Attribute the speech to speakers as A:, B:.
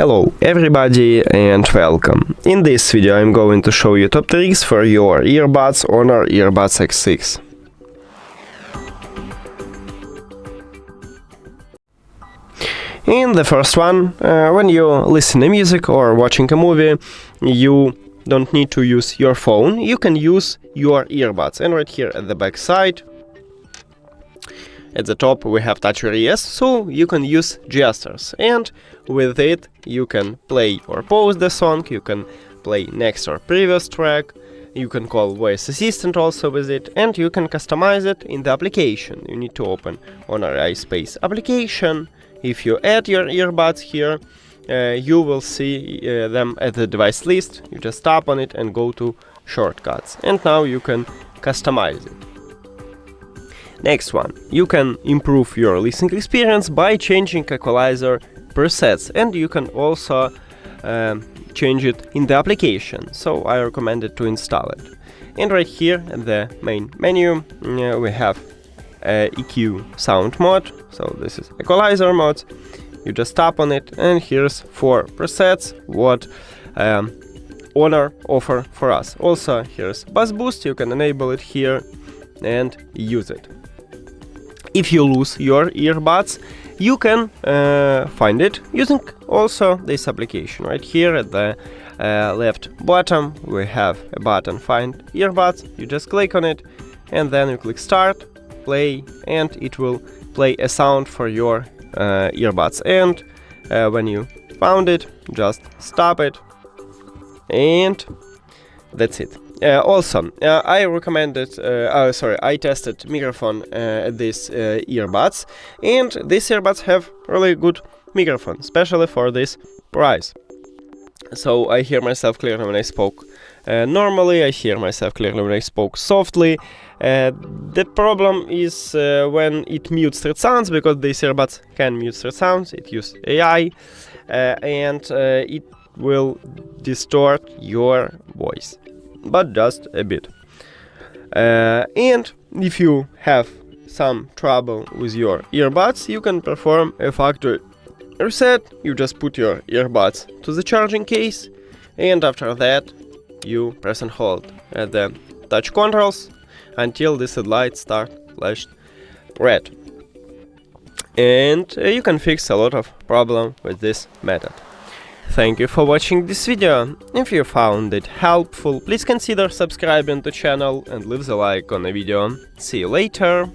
A: Hello everybody and welcome. In this video I'm going to show you top tricks for your earbuds HONOR Earbuds X6. In the first one, when you listen to music or watching a movie, you don't need to use your phone, you can use your earbuds. And right here at the back side, at the top we have touch RES, so you can use gestures, and with it you can play or pause the song, you can play next or previous track, you can call voice assistant also with it, and you can customize it in the application. You need to open HONOR iSpace application. If you add your earbuds here, you will see them at the device list. You just tap on it and go to shortcuts, and now you can customize it. Next one, you can improve your listening experience by changing equalizer presets, and you can also change it in the application, so I recommend it to install it. And right here in the main menu we have EQ sound mode, so this is equalizer mode. You just tap on it and here's 4 presets what HONOR offer for us. Also here's bass boost, you can enable it here and use it. If you lose your earbuds, you can find it using also this application. Right here at the left bottom we have a button Find Earbuds. You just click on it and then you click Start, Play, and it will play a sound for your earbuds. And when you found it, just stop it, and that's it. Also, I recommended, I tested microphone at these earbuds, and these earbuds have really good microphone, especially for this price. So I hear myself clearly when I spoke normally, I hear myself clearly when I spoke softly. The problem is when it mutes thread sounds, because these earbuds can mute thread sounds, it uses AI, and it will distort your voice, but just a bit. And if you have some trouble with your earbuds, you can perform a factory reset. You just put your earbuds to the charging case, and after that you press and hold at the touch controls until this light starts flashed red. And you can fix a lot of problem with this method. Thank you for watching this video. If you found it helpful, please consider subscribing to the channel and leave the like on the video. See you later!